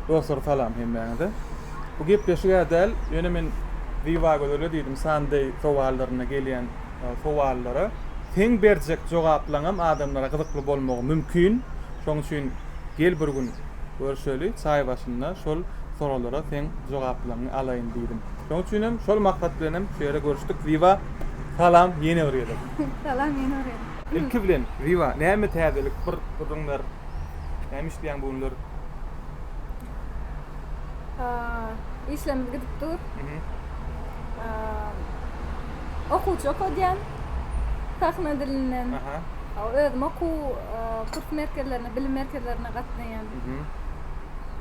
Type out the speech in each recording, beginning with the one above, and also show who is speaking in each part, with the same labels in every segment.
Speaker 1: Dostlar salam hemmäňe. Bu gepleşige däl, ýöne men Vivaga öyle diýdim, sandy sowallaryna gelýän sowallara teň berjek jogaplaňam adamlara gyzykly bolmagy mümkin. Şoň üçin gel bir gün görüşeli, çay başynda şol soralara teň jogaplaňy alaýyn diýdim. Şoň üçin hem şol maksat bilen hem şeýle görüşdik. Viva, salam, ýene bir ýerde.
Speaker 2: Salam, ýene bir ýerde.
Speaker 1: Ilki bilen Viva, näme täzelik bir näme işleýän bunlar?
Speaker 2: İşlemimiz gidip dur. Okuwçy okudýan. Sahna dilinden. Özüm kurs merkezlerine, bilim merkezlerine gatnaýan.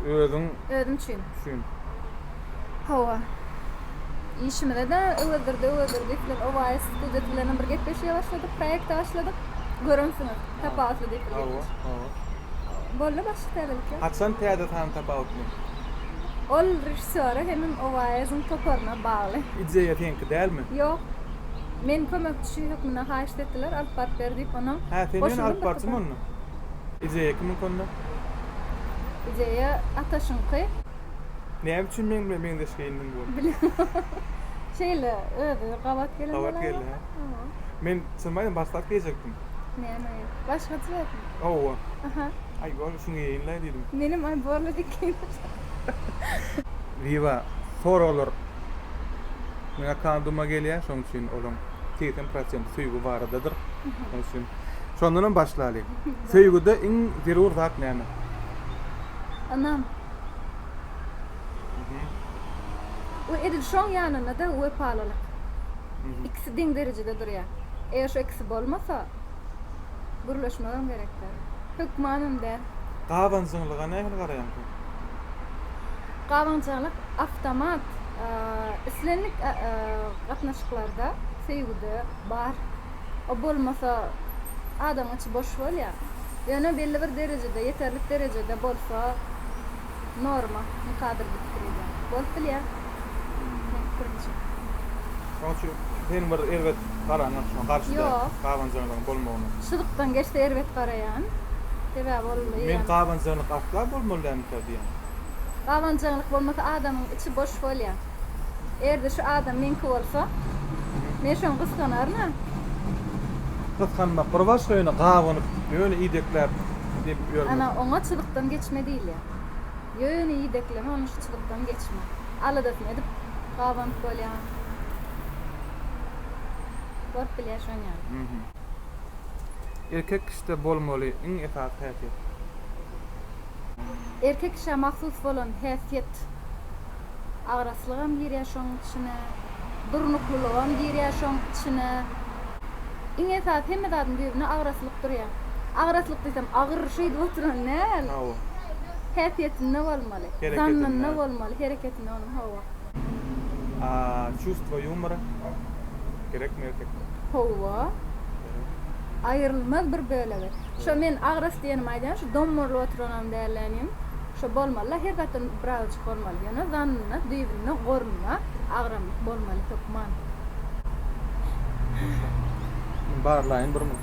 Speaker 2: Özüm üçin. Hawa. İşimde de öwürdirdi. Oway student bilen bir gepleşýe başladyk, proýekt başladyk. Görünsüňiz, tapawutly diýip. Bolly başladyk.
Speaker 1: Hatsan täze tapawutly.
Speaker 2: Ol rejissöre hemen Oway'ın toparına bağlı.
Speaker 1: İdzeýe teňki dälmi?
Speaker 2: Yok. Men kömekçi hökmüne haýyş etdiler, alyp bart berdik onu.
Speaker 1: Ha, sen alyp bartym onu? İdzeýe kimin konda?
Speaker 2: İdzeýe ataşynky.
Speaker 1: Näme üçin men de şeýinden bol?
Speaker 2: Şeýle, gawat gelen.
Speaker 1: Gawat gelen. Men sırmaýdan başlap geýjekdim.
Speaker 2: Näme? Başga türlü.
Speaker 1: Owa.
Speaker 2: Aha.
Speaker 1: Ay, bol şuňa ýeňlä diýdim.
Speaker 2: Menim ay borly dikkin.
Speaker 1: Viva, soralar. Mena kandyma gelýär, şoň üçin olaň 80% süýgü baradadyr. Şoň üçin şondan başlaýly. Süýgüde iň zerur zat näme?
Speaker 2: Anam. O edil şoň ýanyna da we palalyk. İkisi diň derejede durýar. Eger şu ikisi bolmasa, gurulmagy gerekdir. Hükmanymda
Speaker 1: Gawançylyga näme garaýan?
Speaker 2: Gawançylyk avtomat islenlik gatnaşyklarda süýgüde bar. O bolmasa adam içi boş bolýar. Ýöne belli bir derejede, yeterlik derejede bolsa norma, mukadir bitirýär. Bolýar.
Speaker 1: Şoňçy sen bir erwet garaňak şoň garşyda gawançylygyň bolmagyny.
Speaker 2: Şydykdan geçdi erwet garaýan. Tebe bolýar.
Speaker 1: Men gawançylyk asla bolmalyam diýen.
Speaker 2: Gawançylyk bolmasa adamyň içi boş bolýar. Erde şu adam menki bolsa, men şoň gyskanarna.
Speaker 1: Gyskanmak bir başga ýöne gawanyp, ýöne idekler diýip ýörmek.
Speaker 2: Ana oňa çylykdan geçme diýilýär. Ýöne idekleme onu çylykdan geçme. Aladatma edip gawanyp bolýar. Bort bilýär şoň ýa.
Speaker 1: Erkek kişide bolmaly iň esas häsiýet.
Speaker 2: Erkek kişe mahsus bolan häsiýet agrasylygam girýär şoň içine, durnuklulygam girýär şoň içine. Iň esas hemmedadyň düýbüne agrasylyk durýar. Agrasylyk diýsem agyr şeý diýip oturan näl?
Speaker 1: Hawa.
Speaker 2: Häsiýetin ne bolmaly? Zannyn ne bolmaly? Hereketin ne bolmaly? Hawa.
Speaker 1: Чувство юмора gerekmi erkekde?
Speaker 2: Hawa. Ayrılmaz bir bölegi. Şo men agras diýenim aýdan, şu domorly oturanam dälenýim. Şo bolmaly, her gatyn birazjy bolmaly. Ýöne zannyna, düýbüne gorunma, agram bolmaly tökman.
Speaker 1: Barlaýyn bir mi?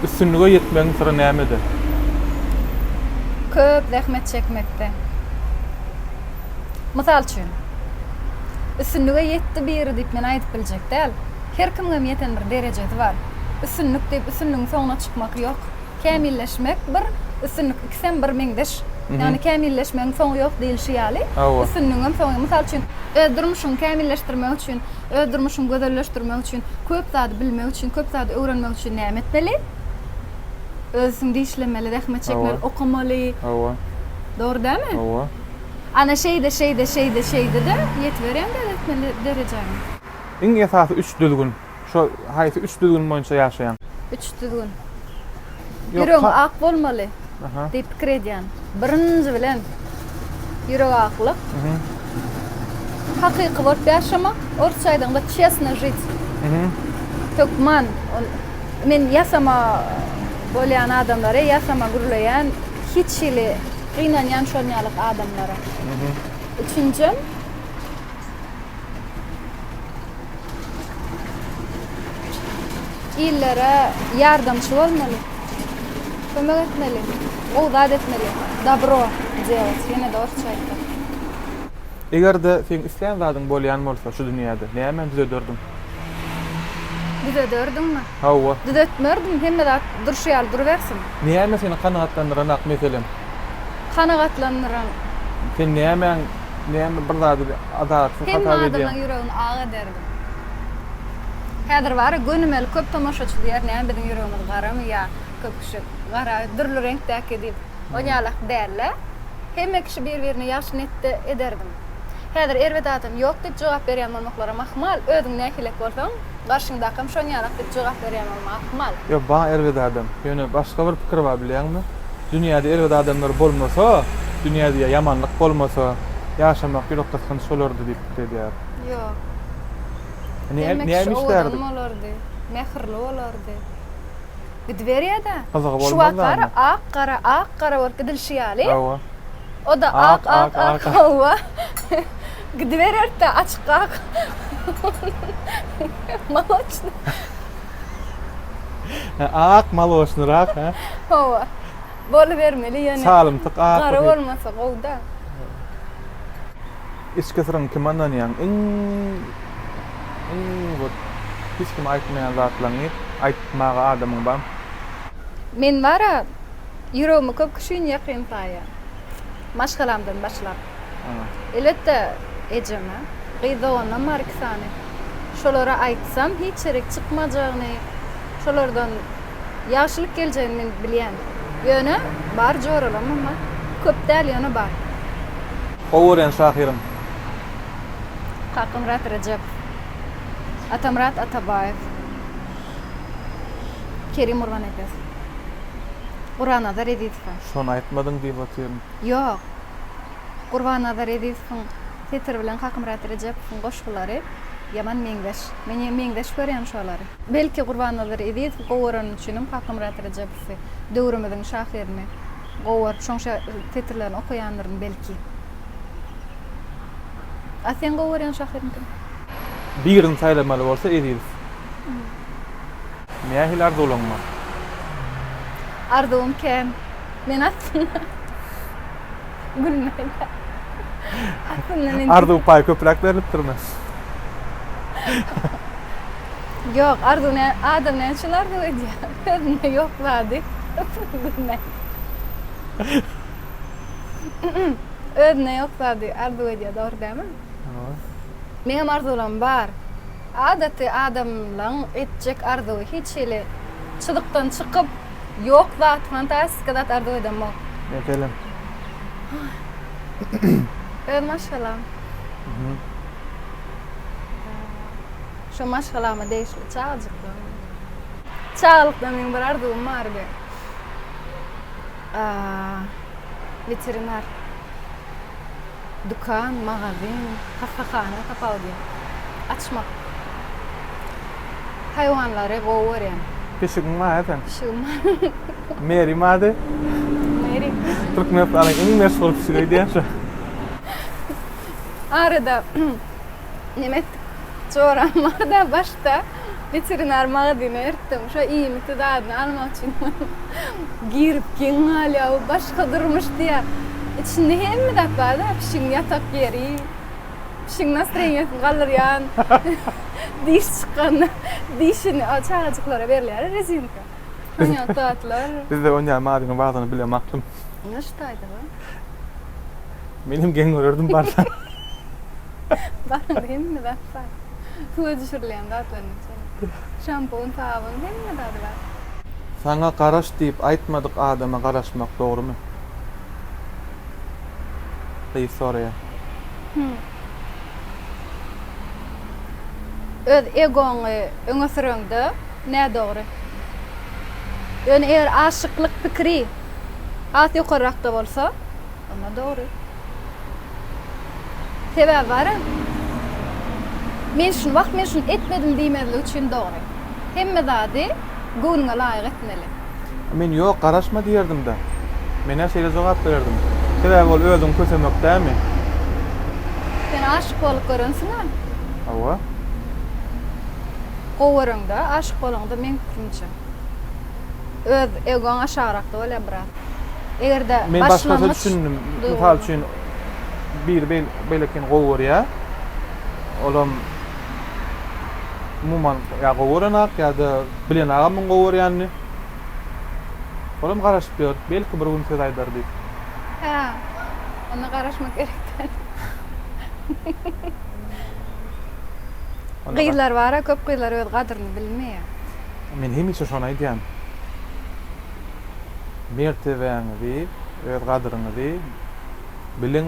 Speaker 1: Üstünlüge yetmeň sırrı nämedir?
Speaker 2: Köp zähmet çekmekde. Mysal üçin, üstünlüge ýetdi biri diýip men aýdyp biljek däl. Her kimge ýeten bir derejesi bar. Üstünlük diýip üstünlügiň soňuna çykmak ýok. Kämilleşmek bir üstünlük ikisem bir meňdeş. Yani kämilleşmegiň soňu ýok diýilýär. Üstünlügiň soňu mysal üçin durmuşyny kämilleşdirmek üçin, durmuşyny gözelleşdirmek üçin, köp zat bilmek üçin, köp zat öwrenmek üçin näme etmeli? Özüň diýişlemeli, zähmet çekmeli, okumaly.
Speaker 1: Hawa.
Speaker 2: Dogry dämi?
Speaker 1: Hawa.
Speaker 2: Ana şeyde de yetberem de derejemi.
Speaker 1: Iň esasy 3 düzgün. Şo haýsy 3 düzgün boýunça ýaşaýan?
Speaker 2: 3 düzgün. Ýüregi ak bolmaly. Diýip pikir edýän. Birinji bilen ýüregi aklyk. Hakyky bolup ýaşamak, orta aýdygynda честно жить. Tökman. Men ýasama bolýan adamlara, ýasama gurulaýan, hiç ile gynanýan şonýalyk adamlara. illere yardımçı bolmaly. Kömek etmeli. Owzat etmeli. Dobro diýet. Ýene doğru aýtdy.
Speaker 1: Egerde sen isleýän zadyň bolýan bolsa şu dünýäde, näme düzeldirdim?
Speaker 2: Düzeldirdimmi?
Speaker 1: Hawa.
Speaker 2: Düzeltmerdim, hemme de durşýal durbersin.
Speaker 1: Näme seni kanagatlandyran ak meselem?
Speaker 2: Kanagatlandyran.
Speaker 1: Sen näme bir zady adat
Speaker 2: Hemme
Speaker 1: hata
Speaker 2: adamyň
Speaker 1: edýän?
Speaker 2: ýüregini ağa ederdim. Häzir bar gönümel köp tomaşaçy diýer, näme biziň ýüregimiz garamy ýa köp kişi gara dürlü reňkdäki diýip oňalak därler. Hemme kişi bir-birini ýaşy netde ederdim. Häzir erwet adam ýok diýip jogap berýän bolmaklara mahmal, özüň näkilek bolsaň, garşyňdakym şoňalak diýip jogap berýän bolmak mahmal.
Speaker 1: Yo, ba erwet adam. Ýöne başga bir pikir bar bilýärmi? Dünýäde erwet adamlar bolmasa, dünýäde ýamanlyk bolmasa, ýaşamak ýokdasyn şolardy diýip edýär.
Speaker 2: Ýok.
Speaker 1: Näme işlerdi?
Speaker 2: Olardy, mehirli olardy. Gidberýär-de.
Speaker 1: Gyzygy
Speaker 2: Şu
Speaker 1: bolmazlarmy?
Speaker 2: ak qara bolup gidilşýäli.
Speaker 1: Hawa.
Speaker 2: O da ak hawa. Gidberýär-de açyk ak. Молочный.
Speaker 1: Ak maloşnyrak, ha?
Speaker 2: Hawa. Boluvermeli ýöne.
Speaker 1: Salymtyk ak.
Speaker 2: Qara bolmasa gowda.
Speaker 1: İçkesirin kim anlanýan? Bot hiç kim aýtmaýan zatlaryny aýtmaga adamyň bar.
Speaker 2: Men bara ýüregimi köp kişiň ýakyn taýýar. Maşgalamdan başlap. Elbetde ejeme, gyzogana marksany. Şolara aýtsam hiç çerek çykmajagyny, şolardan ýaşylyk geljegini men bilýän. Ýöne bar joralam ama köp däl ýöne bar.
Speaker 1: Oweren şahyryň.
Speaker 2: Kakymrat Recep, Atamrat Atabayev, Kerim Urvanekes, Qurbanazar Edisov.
Speaker 1: Şonu aýtmadyň diýip otyrym.
Speaker 2: Ýok. Qurbanazar Edisowyň Tetir bilen Kakymrat Rejepowyň goşgulary ýaman meňdeş. Meni meňdeş görýän şolary. Belki Qurbanazar Edisow gowaran üçinem Kakymrat Rejepowy döwrümiziň şahyryny gowar şoňşa tetirlerini okuýanlaryň belki. Asen gowaran şahyryny kim?
Speaker 1: Birini saýlamaly bolsa edýär. Mähil arzulanma.
Speaker 2: Arzum kem. Men aslında gülmeyle. Aslında men...
Speaker 1: Arzu pay köprak berilip durmaz.
Speaker 2: Yok, arzu ne adam ne çylar da edýär. Ne yok wady. Gülme. Ödne yok wady. Arzu edýär, dogry dämi? Meňem arzularym bar. Adaty adamlaryň etjek arzu hiç ele çydykdan çykyp yok zat fantastik zat arzu edemok.
Speaker 1: Meselem.
Speaker 2: Maşallah. Şu maşallah değişli çağcıklı. Çağlıkta men bir arzum var be. Veteriner. Dukan, magazin, kafahana kapaudi. Açmak. Hayvanları gowaryan.
Speaker 1: Pişigin ma eten.
Speaker 2: Şuma.
Speaker 1: Meri mady.
Speaker 2: Meri.
Speaker 1: Türkmen alan iň meşhur pişigi diýär.
Speaker 2: Arada nimet çoramlarda başta veteriner magazine ertdim. Şu iýmiti dadyny almak üçin girip geňala başga durmuş diýär. İçinde hemme dat bar da pişigin yatak yeri. Pişigin nasreňesi galyrýan. Diş çykan. Dişini çağajyklara berilýär rezinka. Oňa tatlar.
Speaker 1: Bizde oňa madyň bagyny bilemakdym.
Speaker 2: Naştaýdy bu?
Speaker 1: Menim geň görürdüm barsa.
Speaker 2: Barın hemme dat bar. Tuğa düşürleýän datlaryň içinde. Şampon, tabun hemme dat bar.
Speaker 1: Saňa garaş diýip aýtmadyk adama garaşmak dogrymy? Diýip soraýar.
Speaker 2: Öz egoňy öňe sürüňde nä dogry? Ýöne eger aşyklyk pikri at ýokarrakda bolsa, onda dogry. Sebäbi bara men şunu wagt men şunu etmedim diýmeli üçin dogry. Hemme zady göwnüňe laýyk etmeli.
Speaker 1: Men ýok garaşma diýerdim de. Men näşeýle jogap berdim. Sebäbi ol özüň kösemek dämi?
Speaker 2: Sen aşyk bolup görünsiňmi?
Speaker 1: Hawa.
Speaker 2: gowaranda, aşyk bolanda men fikrimçe. Öz egoň aşarakda bolýar birat. Egerde
Speaker 1: Men başga
Speaker 2: başlangıç
Speaker 1: düşündüm. Misal üçin bir belekin gowur ya. Olam umuman ya gowuranak ya da bilen agamyň gowur ýany. Olam garaşyp ýör. Belki bir gün söz aýdar diýip.
Speaker 2: Ha. Ona garaşmak gerekden. Gyýlar bara, köp gyýlar öz gadryny bilmeýär.
Speaker 1: Men hemişe şonu aýdýan. Mertebeňizi, öz gadryňyzy bilen.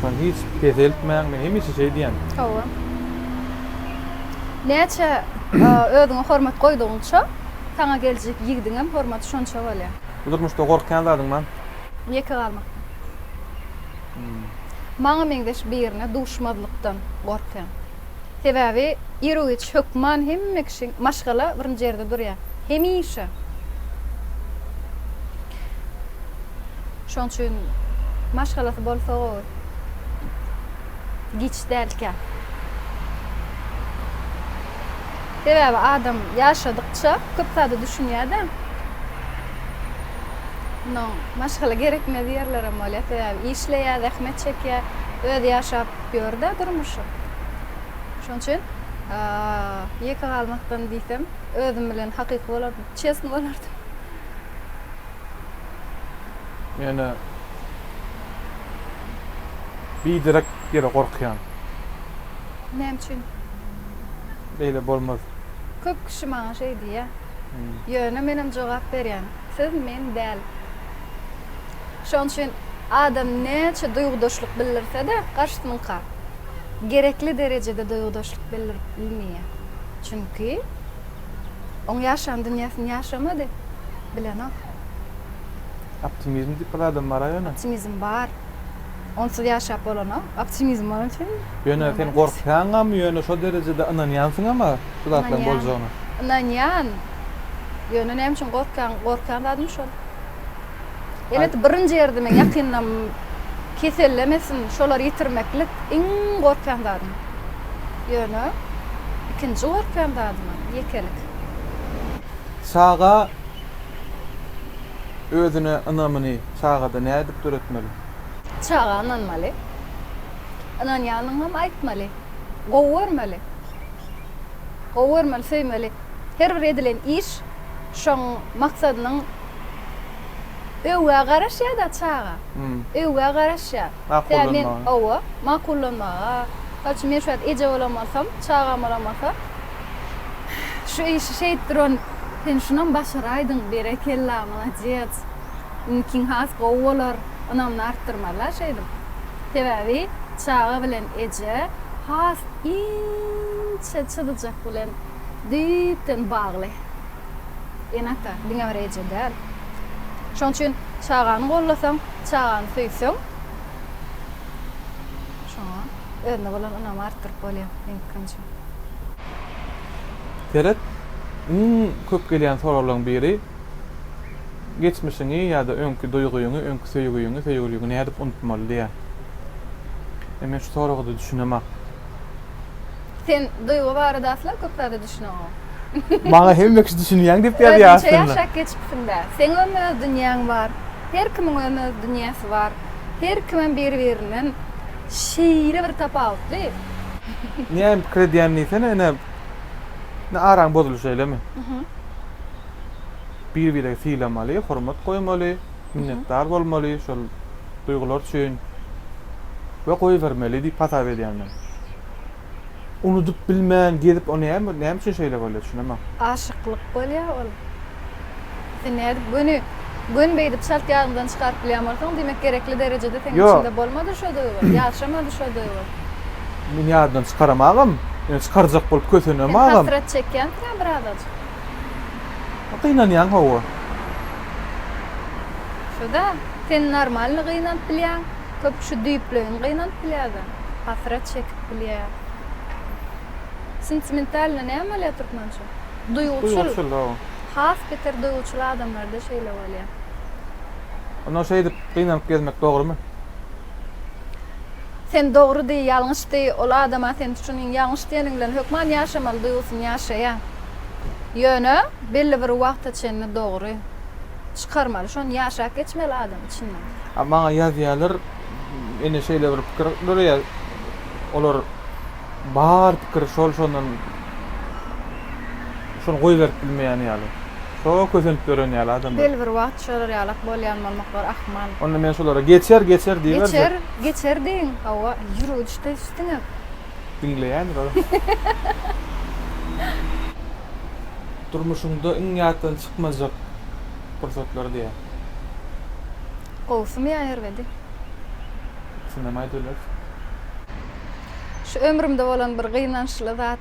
Speaker 1: Şonu hiç pezeltmäň, men hemişe şey diýen.
Speaker 2: Hawa. Näçe özüňe hormat goýdygyňça, taňa geljek ýigdiň hem hormaty şonça bolýar.
Speaker 1: Durmuşda gorkýan zadyň man.
Speaker 2: Ýeke galmak. Maňa meňdeş birine duşmadlykdan gorkýan. Sebäbi ýüregi çökman hemme kişi maşgala birinji ýerde durýar. Hemişe. Şoň üçin maşgalasy bolsa giç dälkä. Sebäbi adam ýaşadykça köp zady düşünýär-de. No, maşgala gerekmedi ýerler hem bolýar. Sebäbi işleýär, zähmet çekýär, özi ýaşap ýörde durmuşy. Şoň üçin ýeke galmakdan diýsem, özüm bilen hakyky bolardy, çesni bolardy.
Speaker 1: Yani bir direkt yere korkuyan.
Speaker 2: Näme üçin?
Speaker 1: Beýle bolmaz.
Speaker 2: Köp kişi maňa şey diýär. Ýöne menem jogap berýän. Siz men däl. Şoň üçin adam näçe duýgudaşlyk bildirse-de garşytynka gerekli derejede duýgudaşlyk bilmeýär. Çünki oň ýaşan dünýäsini ýaşamady. Bilenok.
Speaker 1: Optimizm diýip adam bar ýöne.
Speaker 2: Optimizm bar. Onsuz ýaşap bolana, optimizm bar üçin.
Speaker 1: Ýöne sen gorkýaňam ýöne şo derejede ynanýansyň ama şulatdan boljagyna.
Speaker 2: Ynanýan. Ýöne näme üçin gorkýan dadym şol. Elet birinji ýerde men ýakynlam kesellemesin, şolar ýitirmeklik iň gorkýan dadym. Ýöne ikinji gorkýan dadym ýekelik.
Speaker 1: Saga özüne ynamyny sagada näde dip duratmaly?
Speaker 2: Çağa ynanmaly. Ynanýanyň hem aýtmaly. Gowurmaly. Gowurmaly, söýmeli. Her bir edilen iş şoň maksadynyň öwge garaşýar da çağa. Öwge garaşýar. Men owa makullanmaga, haçy men şuat eje bolamasam, çağa bolamasa şu işi şeýtdiron sen şundan başaraýdyň, berekella, malaçet. Mümkin has gowular, anamny artdyrmalar şeýdim. Sebäbi çağa bilen eje has inçe çydyjak bilen düýpden bagly. Enata, diňe bir eje däl. Şoň üçin çağany gollasaň, çağany söýseň, şoňa özüne bolan anam artdyryp bolýar, men fikrimçe.
Speaker 1: Teret, köp gelýän soralarlaryň biri geçmişiňi ýa-da öňkü duýguýuňy, öňkü söýgüliňi näde unutmaly diýär. Men şu soragy düşünemek.
Speaker 2: Sen duýgu barada asla köp zada düşünýär.
Speaker 1: Maňa hemme kişi düşünýän diýip ýa-da aslında.
Speaker 2: Ýaşak geçipsinde. Seň öz dünýäň bar. Her kimiň öz dünýäsi bar. Her kimin bir-biriniň şeýle bir tapawutly.
Speaker 1: Näme krediýän sen ne araň bozuluş eylemi? Bir-birine fiýlamaly, hormat goýmaly, minnetdar bolmaly, şol duýgular üçin we goýbermeli diýip patap edýärler. Unutup bilmän, gezip onu näme üçin şeýle bolýar, düşünemem.
Speaker 2: Aşyklyk bolýar ol. Sen näde gün beýdip şalt ýagyndan çykaryp bilýärmiň, demek gerekli derejede seň içinde bolmady şo duýgu, ýaşamady şo duýgu.
Speaker 1: Men ýagyndan çykaramagam, ýa çykarjak bolup kösenemagam.
Speaker 2: Hasret çekýän bir adam.
Speaker 1: Gynanýan hawa.
Speaker 2: Şoda sen normalny gynanyp bilýän, köp şu düýpleýin gynanyp bilýärdi. Hasret çekip bilýär. Sentimentalny näme bolýar türkmençe? Duýguçul. Has keter duýguçul adamlarda şeýle bolýar.
Speaker 1: Ona şeýdip gynanyp gezmek dogrymy?
Speaker 2: sen doğru diýip ýalňyş diýip ol adama sen şunyň ýalňyş diýeniň bilen hökman ýaşamaly duýgusyn ýaşaýa. Ýöne belli bir wagtda çenni doğru çıkarmaly. Şonu ýaşap geçmeli adam içinden.
Speaker 1: Ama ýazýarlar ene şeýle bir pikirler ýa olar bar pikir şondan şonu goýberip bilmeýän ýaly. Şo közenip gören ýaly adam.
Speaker 2: Belli bir wagt şolar ýalak bolýan bolmaklar ahmal.
Speaker 1: Onda men şolara geçer diýber.
Speaker 2: Geçer diýin. Hawa ýürüp düşdi üstüne.
Speaker 1: Dinleýän bar. Durmuşunda iň ýatdan çykmazak pursatlar diýe.
Speaker 2: Gowsum ýaýerbedi.
Speaker 1: Sinemaýdylar.
Speaker 2: Şu ömrümde bolan bir gynançly zat,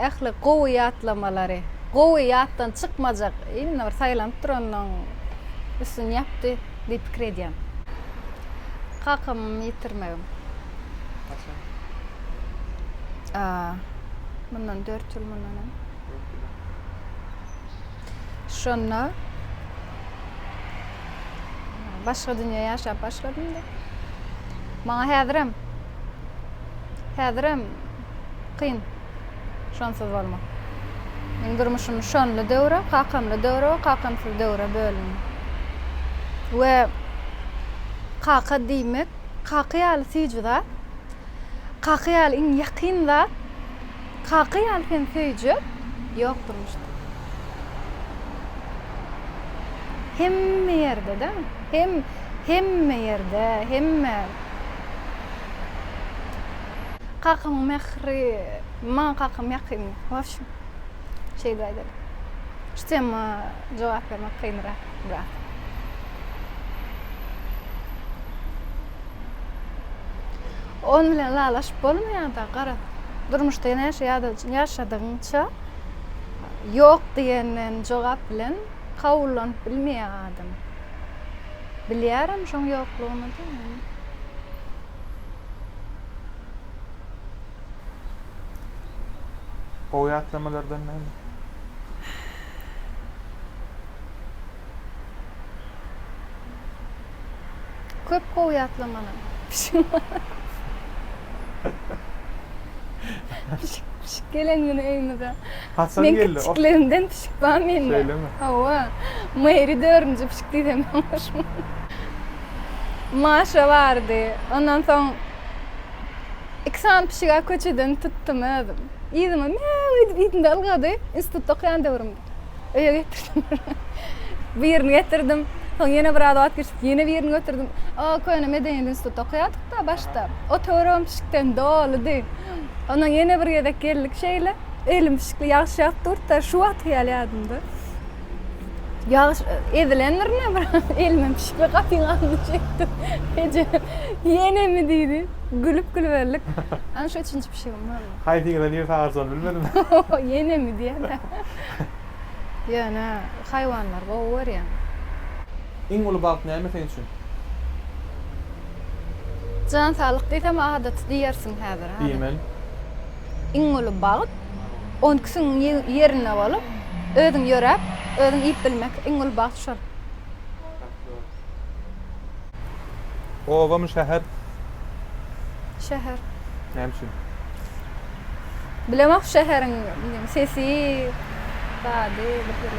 Speaker 2: ähli gowy ýatlamalary. Gowy ýatdan çykmajak, ýene bir saýlanıp duranyň üstün ýapdy diýip pikir edýän. Kakam ýitirmegim. Bundan 4 ýyl mundan. Şonna başga dünýä ýaşap başladym da. Maňa häzirem kyn. Şonsyz bolmak. Men durmuşum şonly döwre, kakamly döwre, kakamsyz döwre bölünýär. We kaka diýmek, kakýaly süýjüda, kakýaly iň ýakynda, kakýaly sen süýjü ýok durmuşdy. Hemme yerde de, hemme yerde, hemme. Kakam mehri, man kakam yakın. Hoş. Şey daydı. İşte ama cevap vermek kıyınra. Bırak. Onun bilen lalaşıp bolmayan da qara. Durmuşda yaşadığınca yok diyenden cevap bilen kavullanıp bilmeýän adam. Bilýärem şoň ýoklugyny da.
Speaker 1: O ýatlamalardan näme?
Speaker 2: Köp gowy ýatlamalar. Gelen günü eýnide.
Speaker 1: Hasan geldi.
Speaker 2: Men kiçiklerimden pişik bar mende.
Speaker 1: Öyle mi?
Speaker 2: Hawa. Mehri dörünce pişik diýdim. Maşa vardı. Ondan soň iksan pişiga köçeden tuttum özüm. Ýygyma ýitinde algady, institutda okýan döwrümde. Öýe getirdim. Bir ýerine getirdim. Soň ýene bir adat geçip ýene bir ýerine götürdüm. Köýne medeniyet institutda okýardyk da başda. O töwrem pişikden doludy. Ondan ýene bir ýerde geldik şeýle. Elim pişikli ýagşap durda şu wagt ýalýadymdy. Ýagş edilenlerine bir elim pişikli gapyň aldy çekdim. Ece ýene mi diýdi? Gülüp gülüverlik. Ana şu üçinji pişigim var.
Speaker 1: Haýdyňdan ýer taýarsan bilmedim.
Speaker 2: Ýene mi diýär. Ýöne haýwanlar gowy berýär.
Speaker 1: Iň uly bagyt näme sen üçin?
Speaker 2: Can sağlık diýsem adat diýersiň häzir.
Speaker 1: Diýmen.
Speaker 2: Iň uly bagyt onksyň ýerine bolup, özüň ýörep, özüň ýyp bilmek iň uly bagyt şol.
Speaker 1: Owa mı şäher?
Speaker 2: Şäher.
Speaker 1: Näme üçin?
Speaker 2: Bilemek şäheriň sesi, bady,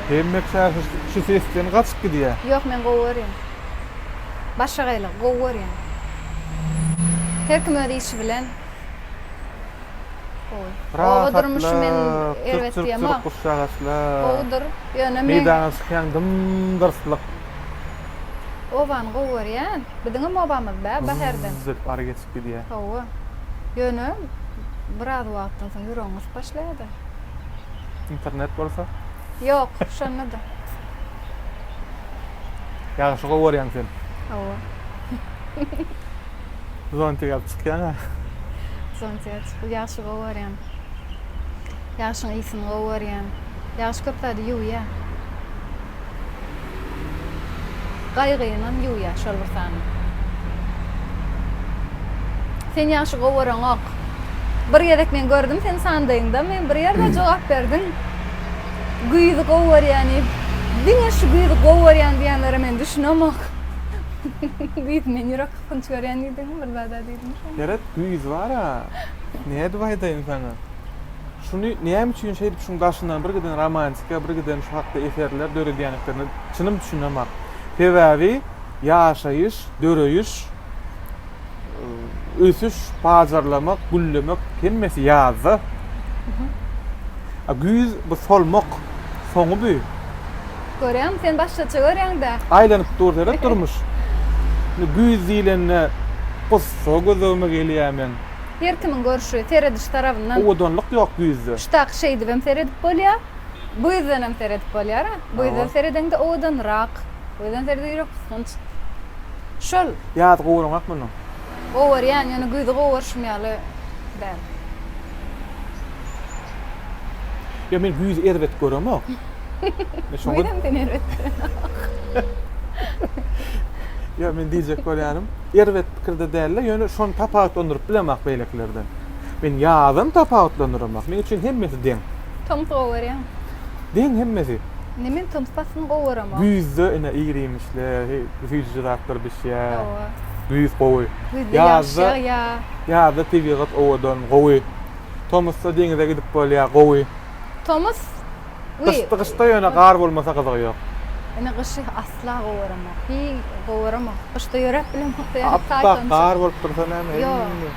Speaker 1: Hemmek şäher şu sesden gaçyp gidýär.
Speaker 2: ýok men gowy berýän. Başga gaýla gowy berýän. Her kim öz işi bilen. O durmuş men erwet diýmem. Odur. Ýöne men
Speaker 1: Meýdana çykýan dymdyrsylyk.
Speaker 2: Oban gowy berýän. Biziň obamyz bäherden.
Speaker 1: Zıp ara geçip gidýär.
Speaker 2: Hawa. Ýöne biraz wagtdan soň ýüregiňiz başlady.
Speaker 1: İnternet bolsa?
Speaker 2: Ýok, şonda.
Speaker 1: Ýagşy gowy berýän sen.
Speaker 2: Hawa.
Speaker 1: Zonty gap çykýan ha.
Speaker 2: Zontyat, ýagşy gowy berýän. Ýagşyň ýysyny gowy berýän. Ýagşy köplädi ýuwýa. Gaýgynan ýuwýa şol bir sany. Sen ýagşy gowy berýän ok. Bir ýerdek men gördüm sen sandaýynda, men bir ýerde jogap berdim. Güýdi gowy berýän. Diňe şu güýdi gowy berýän diýenlere men düşünemok. Güýz men ýürek kynç gören diýdim, bir bada diýdim.
Speaker 1: Ýeret güýz bar ha. Näde baýdaýyn sana? Şunu näme üçin şey edip şunun gaşyndan bir giden romantika, bir giden şu hakda eserler döredýänliklerini çynym düşünemek. Sebebi ýaşaýyş, döreýiş, ösüş, pazarlamak, gullemek kemmesi ýazy. A güýz bu solmak, soňu bu.
Speaker 2: Görýän, sen başlaça görýäň-de.
Speaker 1: Aýlanyp durýar durmuş. Güýz diýlenne gosso gözüme gelýärmen.
Speaker 2: Her kimin görüşi terediş tarabyndan
Speaker 1: Owdanlyk ýok güýzde.
Speaker 2: şutak şeydi hem seredip bolýar. Bu ýüzden hem seredip bolýar. Bu ýüzden seredende owdanrak. Bu ýüzden serede ýürek kynç. Şol
Speaker 1: Ýat gowramak muny.
Speaker 2: ower ýani ýöne güýzi gowurşmaýaly däl.
Speaker 1: Ya men güýz erbet göremok. Şoňa
Speaker 2: Güýdem tenerbet.
Speaker 1: ya men diýjek bolýanym. Erbet pikirde däl, ýöne şonu tapawutlandyryp bilemek beýleklerden. Men ýazym tapawutlandyramak. Men üçin hemmesi deň.
Speaker 2: Tom gowurýan.
Speaker 1: Deň hemmesi.
Speaker 2: Nemen tomspasyny gowuramak.
Speaker 1: Güýzde ene ýigrimişler, füýjüratlar bişýär.
Speaker 2: Owa.
Speaker 1: Güýz gowy.
Speaker 2: Güýzde
Speaker 1: Ýazda
Speaker 2: ýaşa ýa.
Speaker 1: ýazda tebigat owdan gowy. Tomusda deňize gidip bolýar gowy.
Speaker 2: Tomus.
Speaker 1: Kışta ýöne gar bolmasa gyzygy ýok.
Speaker 2: Ene gyşy asla gowuramak. Hi gowuramak. Gyşda ýörep bilen
Speaker 1: Appa gar bolup dursa näme?
Speaker 2: Ýok.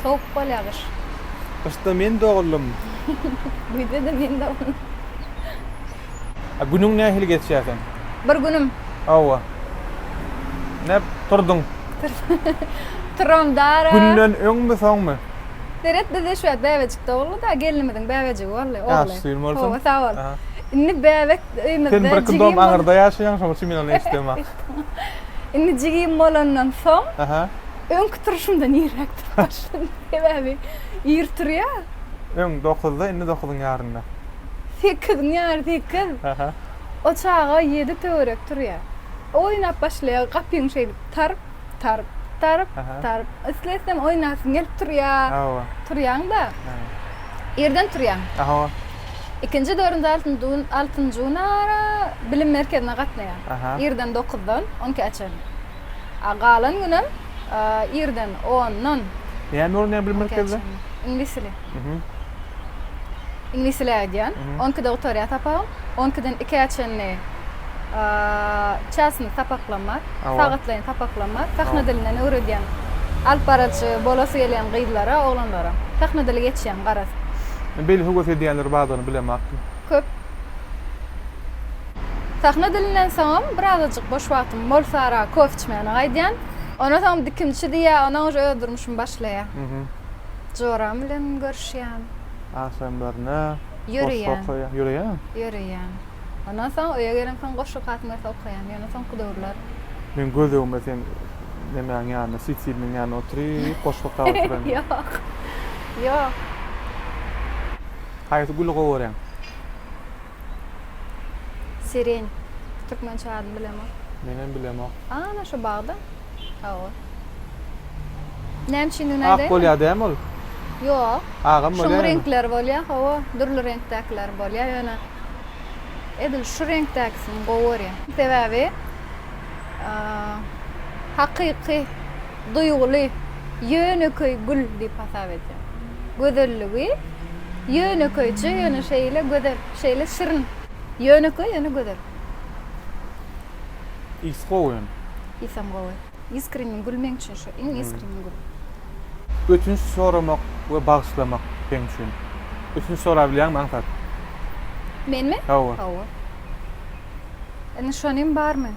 Speaker 2: Soğuk bolýar gyş.
Speaker 1: Kışta men dogulum.
Speaker 2: Güýde de men de.
Speaker 1: A günüň nähili geçýärsen?
Speaker 2: Bir günüm
Speaker 1: Awa. Näp turduň?
Speaker 2: Turam dara.
Speaker 1: Günden öňmi soňmy?
Speaker 2: Deret de şu bäwejik doguldy da gelinmeden bäwejik boly.
Speaker 1: Ýaşy bolsun.
Speaker 2: Owa sağ ol.
Speaker 1: Aha.
Speaker 2: Inni bäwek öýmezde.
Speaker 1: Sen bir kundom aňyrda ýaşaýan şoňa çyn meni islemek.
Speaker 2: Inni jigim bolandan soň
Speaker 1: Aha.
Speaker 2: öňkü turşumdan ýirekdi başladı. Sebebi ýir turýar.
Speaker 1: Öň 9-da, indi 9-yň ýarynda.
Speaker 2: 8 ýar 8.
Speaker 1: Aha.
Speaker 2: O çağa 7 töwerek turýar. Oýnap başlaýar, gapyň şey tarp tarp tarp
Speaker 1: Aha.
Speaker 2: tarp. Islesem oýnasyn gelip turýar.
Speaker 1: Awa.
Speaker 2: Turýaň da. Yerden turýaň.
Speaker 1: Aha.
Speaker 2: İkinci dördüncü altıncı unara bilim merkezine gatnaýar.
Speaker 1: Aha.
Speaker 2: Yerden 9'dan 12 açan. Galan günüm yerden 10'dan
Speaker 1: Näme öňe bilim merkezde?
Speaker 2: İnglis dili.
Speaker 1: Mhm.
Speaker 2: İnglis dili aýdýan. 12'de otoriýa tapam. 12'den 2 açanny çasyny tapaklanmak, sagatlaryny tapaklanmak, tahna dilinden öwredýän alp baraçy bolasy gelýän gyzlara, oglanlara. Tahna dili geçýän garas.
Speaker 1: Beli hugos edýänler badyny bilemek.
Speaker 2: Köp. Tahna dilinden soň birazajyk boş wagtym bolsara köp içmäni gaýdýan. Ona soň dikimçi diýä, ona öýe durmuşum başlaýar.
Speaker 1: Mhm.
Speaker 2: Joram bilen görüşýän,
Speaker 1: Aşamlarna.
Speaker 2: ýürüýän,
Speaker 1: Ýürüýän.
Speaker 2: ýürüýän. Ona soň öýe gelen soň goşu gatmasa okuýan, ýöne soň kudurlar.
Speaker 1: Men gözüme sen näme ýany, Siciliýanyň ýanyna oturyp goşlukda oturan.
Speaker 2: Ýok. Ýok.
Speaker 1: Haýaty gül gowurýan.
Speaker 2: Siren. Türkmençe adyny bilemem.
Speaker 1: Menen bilemok.
Speaker 2: Ana şu bagda. Hawa. Näme şunu
Speaker 1: Ak
Speaker 2: näde?
Speaker 1: bolýar däme ol?
Speaker 2: Ýok.
Speaker 1: Agam
Speaker 2: Şu
Speaker 1: bolýar.
Speaker 2: renkler bolýar, hawa, durly renkdäkler bolýar ýöne. Edil şu renkdäksin gowurýar. Sebebi hakyky, duýguly, ýöneköy gül diýip hasap etýär. Gödelligi, ýöneköýçi, ýöne şeýle gödel, şeýle şirin. Ýöneköy, ýöne gödel.
Speaker 1: Isgowen.
Speaker 2: Isam gowy. Iskrenin gülmeň üçin şu, iň iskrenin gül.
Speaker 1: Ötünç soramak we bagşlamak beň üçin. Ötünç sorap bilýän maňsat.
Speaker 2: Menmi?
Speaker 1: Hawa.
Speaker 2: Hawa. Ene şonym barmy?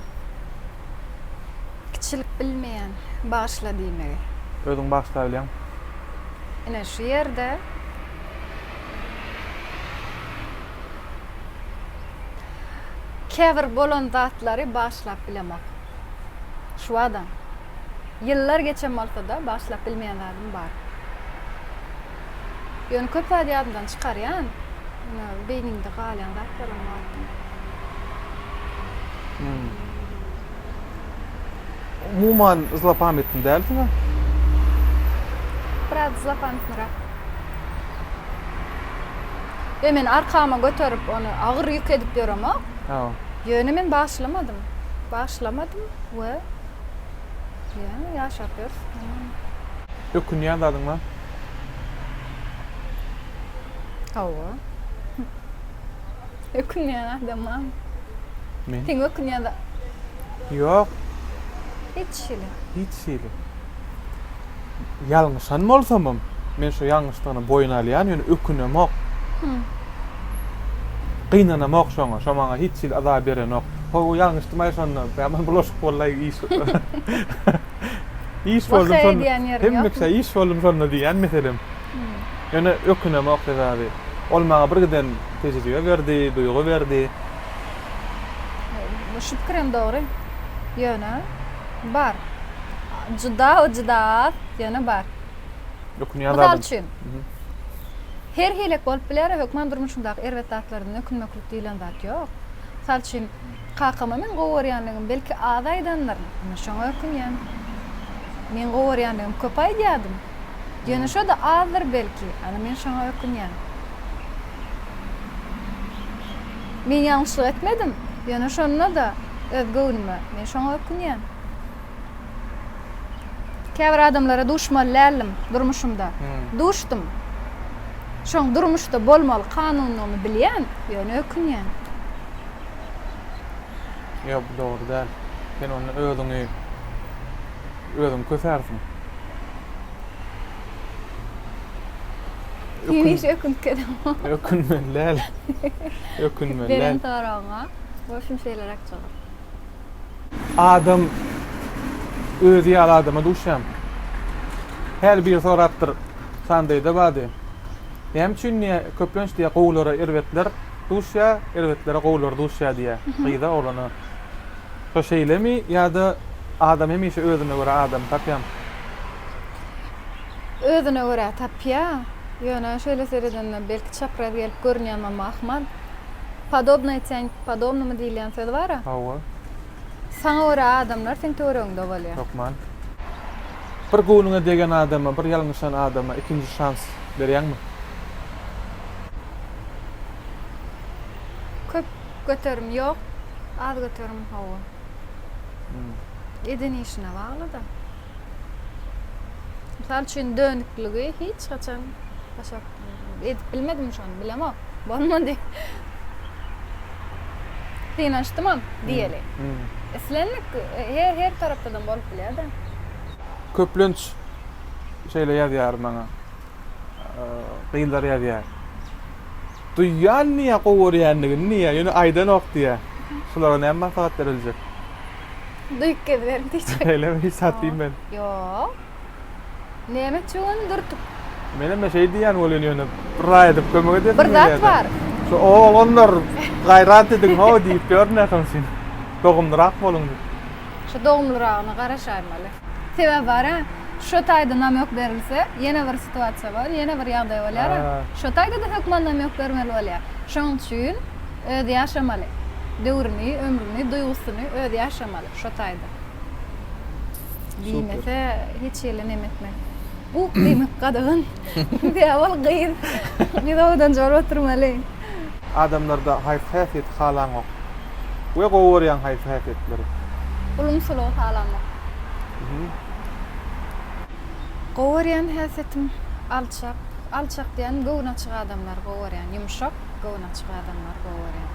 Speaker 2: Kiçilik bilmeýän, bağışla diýmegi.
Speaker 1: Özüň bagşlap bilýän.
Speaker 2: Ene şu ýerde käbir bolan zatlary bağışlap bilemek. Şu adam. Yıllar geçen bolsa-da bağışlap bilmeýänlerim bar. Ýöne köp ýadyndan çykarýan. Beýninde galýan zatlaryň bar.
Speaker 1: Umuman ızlapam ettin dälsimi?
Speaker 2: Biraz zlapantyrak. Men arkama götürüp onu agyr ýük edip ýöremek.
Speaker 1: Hawa.
Speaker 2: Ýöne men bağışlamadym. başlamadım ve yaşapıyoruz.
Speaker 1: Ökünýän dadyň mı?
Speaker 2: Hawa. Ökünýän adamam.
Speaker 1: Men.
Speaker 2: Sen ökünýän da
Speaker 1: Yok,
Speaker 2: hiç şile.
Speaker 1: hiç şeýle. Ýalňyşan bolsamam, men şu ýalňyşlygyny boýun alýan, ýöne ökünämok. Gynanamok şoňa, şo maňa hiç şeýle azap berenok. O ýalňyşdyma şonu, ben bulaşyk bollay iş. İş boldum
Speaker 2: Wahey
Speaker 1: şonu.
Speaker 2: diýen ýerim
Speaker 1: Hemme
Speaker 2: ýokmy?
Speaker 1: iş boldum şonu diýen meselem. Ýöne ökünämok dedi. Ol maňa bir giden tejribe berdi, duýgu berdi.
Speaker 2: Bu şükrem dogry. Ýöne bar. Juda ýöne bar.
Speaker 1: Ökünýän
Speaker 2: Misal
Speaker 1: dadyň.
Speaker 2: üçin. Her hilek bolup biler, hökman durmuşundaky erwetdatlaryny ökünmeklik diýilen zat ýok. Misal üçin kakama men gowurýanlygym belki az aýdanlar. Men şoňa ökünýän. Men gowurýanlygym köp aýdýadym. Ýöne şo da azdyr belki. Ana men şoňa ökünýän. Men ýalňyşlyk etmedim. Ýöne şonda da öz göwnüme men şoňa ökünýän. Käbir adamlara duşmallälim durmuşumda. Duşdum. Şoň durmuşda bolmaly kanunyny bilýän, ýöne ökünýän.
Speaker 1: Ýa bu dogry däl. Sen onu özüň kösärsiň.
Speaker 2: Hiç ökünkedim.
Speaker 1: Ökünmeler. Ökünmeler.
Speaker 2: Beren taraňa boşum şeyler akçalar.
Speaker 1: Adam özü ýaly adama duşam. Her bir soratdyr sandaýda bady. Hem çünni köplenç diýe gowlara erwetler duşya, erwetlere gowlar duşya diýe. Gyýda olany. Şo şeýlemi ýa-da adam hemişe özüne görä adam tapýam.
Speaker 2: Özüne görä tapýa. Ýöne şöyle sereden belki çapraz gelip görünýän Ahmad. Подобно diýilen söz bar.
Speaker 1: Hawa.
Speaker 2: Saňa görä adamlar sen töwereňde bolýar.
Speaker 1: Çokman. Bir gowluňa degen adama, bir ýalňyşan adama ikinji şans berýärmi?
Speaker 2: Köp göterim ýok, az göterim hawa. Edin işine bagly da. Misal üçin dönükligi hiç haçan başak edip bilmedim şonu, bilemem. Bolmady. Finaşdymam diýeli. Eslenlik her tarapdan bolup bilýär da.
Speaker 1: Köplenç şeýle ýazýar maňa. Gyýlar ýazýar. Duýan niýe gowurýanlygyny niýe ýöne aýdan ok diýe. Şulara näme manfaat beriljek?
Speaker 2: Duýup gezberim diýjek.
Speaker 1: Öyle mi satayım ben?
Speaker 2: Ýok. Näme üçin durtup?
Speaker 1: Menem de şey diýen bolan ýöne. Bir edip kömek edip.
Speaker 2: Bir zat bar.
Speaker 1: Şu oğlanlar gayrat edin ha diýip görnäsem sen. Dogumdyrak bolun.
Speaker 2: Şu dogumlyragyna garaşaýmaly. Sebäp bar ha. Şu taýda namyok berilse, ýene bir situasiýa bar, ýene bir ýagdaý bolýar. Şu taýda da hökman namyok bermeli bolýar. Şoň üçin özi ýaşamaly. Döwrüni, ömrüni, duýgusyny özi ýaşamaly şu taýda. Diýmese hiç ýele nemetmek. Bu diýmek gadagyn. Diýawal gyýyr. Ýa-da jor oturmaly.
Speaker 1: Adamlarda hayf-hayfet halan ok. We gowurýan hayf-hayfetleri.
Speaker 2: Ulumsuluk halanmak. Gowurýan häsetim alçak. Alçak diýen gownaçyk adamlar gowurýan. Yumşak gownaçyk adamlar gowurýan.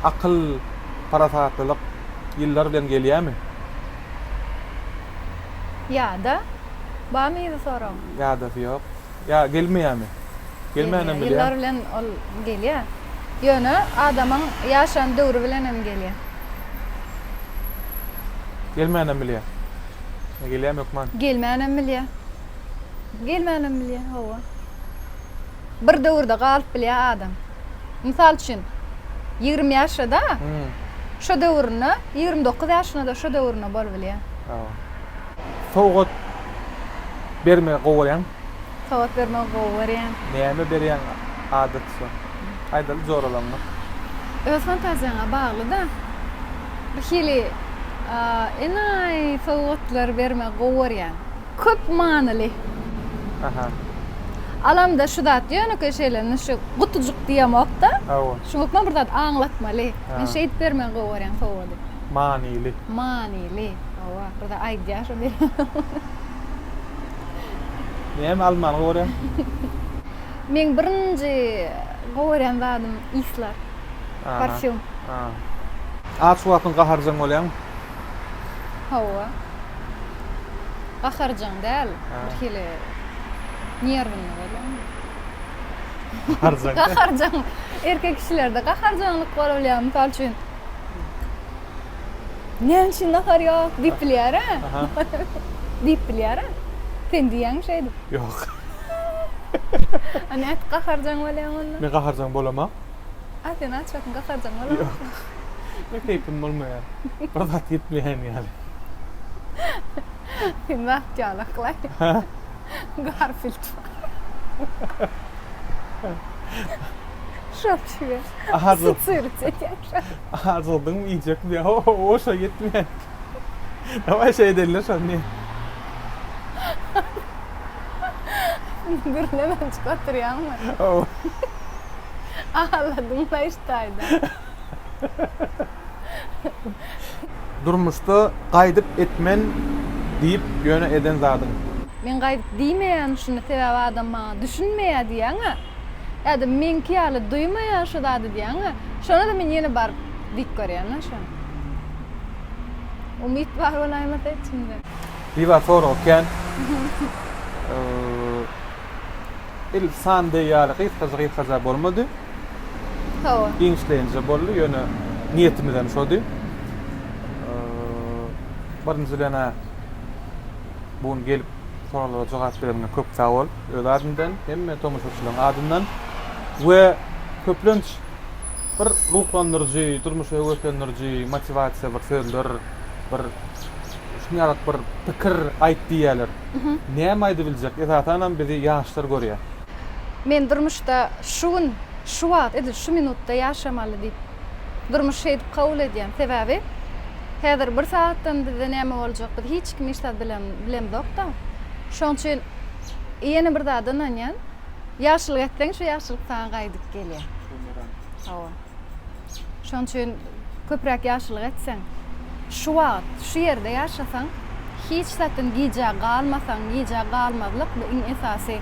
Speaker 1: Akyl, parasatlyk ýyllar bilen gelýärmi?
Speaker 2: Ýa-da bamyzy soraň.
Speaker 1: Ýa-da ýok. Ya gelmeýärmi? Gelmeýänem bilýär.
Speaker 2: Ýyllar bilen ol gelýär. Ýöne adamyň ýaşan döwri bilen hem gelýär.
Speaker 1: Gelmeýänem bilýär. Gelýärmi ýokman?
Speaker 2: Gelmänem bilýär. Gelmänem bilýär, hawa. Bir döwürde galyp bilýär adam. Misal üçin 20 ýaşda şu döwrüne 29 ýaşyna da şu döwrüne bol bilýär.
Speaker 1: Sowgat berme gowurýan.
Speaker 2: Sowgat berme gowurýan.
Speaker 1: Näme berýän adat şu? Aýdal zoralanmak.
Speaker 2: Öz fantaziýaňa bagly da. Bir hili sowgatlar berme gowurýan. Köp manyly.
Speaker 1: Aha.
Speaker 2: Alamda şu zat ýöne şeylerini şu gutucuk diýemokda.
Speaker 1: Awa.
Speaker 2: Şuňa bir zat aňlatmaly. Men
Speaker 1: Ha.
Speaker 2: şeýit bermen gowaryan fowady.
Speaker 1: Manili.
Speaker 2: Manili. Awa, bir da aýdýar şu bir.
Speaker 1: Näme alman gorýan?
Speaker 2: Men birinji gowaryan zadym islar. Parfüm.
Speaker 1: Ha. Aç wagtyň gaharjaň bolýan.
Speaker 2: Hawa. Gaharjaň däl. Bir hili nerwini bolýan.
Speaker 1: Gaharjaň.
Speaker 2: Gaharjaň. Erkek kişilerde gaharjaňlyk bar bolýan, misal üçin. Näme şi nahar ýok diýipler ha?
Speaker 1: Aha.
Speaker 2: Diýipler ha? Sen diýen şeýdi.
Speaker 1: Ýok.
Speaker 2: Ani et gaharjaň bolýan onda.
Speaker 1: Men gaharjaň bolamam.
Speaker 2: Sen açakyň gaharjaň bolýan.
Speaker 1: Ýok. Ne keyfim bolmaýar. Bazat ýetmeýän ýaly.
Speaker 2: Sen wagt ýalaklay. Garfield. Şop şüwe.
Speaker 1: Ahazı.
Speaker 2: Sırtı.
Speaker 1: Ahazıldyň iýjek bir oşa ýetmeýän. Dawa şey derler şonny.
Speaker 2: Gürlemen çıkartıryanmı?
Speaker 1: Oh.
Speaker 2: Ağladım da iştaydı.
Speaker 1: Durmuşda gaýdyp etmen diýip ýöne eden zadyň.
Speaker 2: Men gaýdyp diýmeýän şunu sebäp adam maňa düşünmeýär diýäňä. Ýa-da menki ýaly duýmaýan şu zady diýäňä. Şonu da men ýene bar dik görýän şonu. Umit bar bolaymat etçinde.
Speaker 1: Diýwa sorarken il sande ýaly gysgaja bolmady.
Speaker 2: Hawa.
Speaker 1: Giňişleýince boldy ýöne niýetimiz hem şodi. Birinjilene bugün gelip soralara jogap bermegine köp sag bol. Öz adymdan hem tomuşçylaryň adymdan we köplenç bir ruhlandyrjy, durmuşa öwrendirjy, motivasiýa bir sözler, bir şunýarak bir pikir aýtdyýarlar. Näme aýdyp biljek? Esasanam bizi ýaşlar görýär.
Speaker 2: Men durmuşda şu wagt edil şu minutda ýaşamaly diýip durmuş edip kabul edýän sebäbi häzir bir saatdan bizde näme boljak biz hiç kim işler bilemdok da. Şoň üçin ýene bir zadyň anýan ýaşlyk etseň şu ýaşlyk saňa gaýdyp gelýär. Hawa. Şoň üçin köpräk ýaşlyk etseň şu wagt şu ýerde ýaşasaň hiç zatyn gije galmasaň, gije galmazlyk bu iň esasy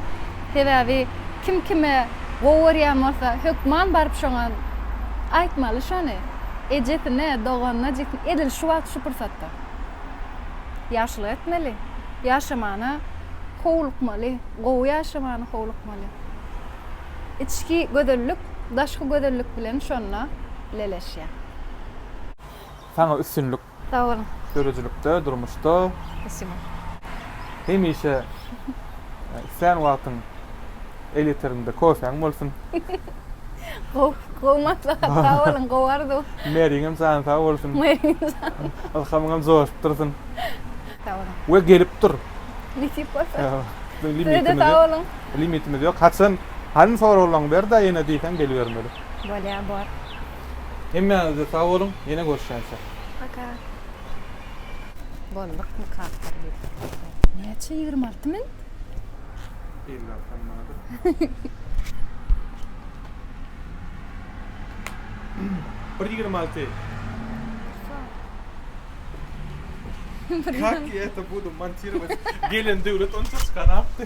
Speaker 2: sebäbi kim kime gowarýan bolsa hökman barıp şoňa aýtmaly şonu. Ejetine, doganyna jekip edil şu wagt şu pursatda. Ýaşlyk etmeli. Ýaşamana howlukmaly, gowy ýaşamana howlukmaly. İçki gödellük, daşky gödellük bilen şonna leleşýär.
Speaker 1: Sana üstünlük
Speaker 2: Sağ olun.
Speaker 1: görüjülükde, durmuşda
Speaker 2: Teşekkür.
Speaker 1: hemişe sen wagtyň eliterinde kofeň bolsun.
Speaker 2: Gowmakla sağ olun, gowardy.
Speaker 1: Meriňem sana sag bolsun. Alhamyňam zoşup dursun.
Speaker 2: Sağ olun.
Speaker 1: We gelip dur.
Speaker 2: Litip bolsa.
Speaker 1: Limitimiz
Speaker 2: Sağ
Speaker 1: yok.
Speaker 2: olun.
Speaker 1: Limitimiz yok. Haçan hanı sorulaň ber da ýene diýsen gelivermeli.
Speaker 2: Bolýar bar.
Speaker 1: Hemme sag bolun, ýene görüşýänse.
Speaker 2: Paka. Bolluk mu kalktır? Neçe 26 min?
Speaker 1: İlla tanmadı. Bir 26. Kak ya da budu mantir was gelen devlet onça çıkan aptı.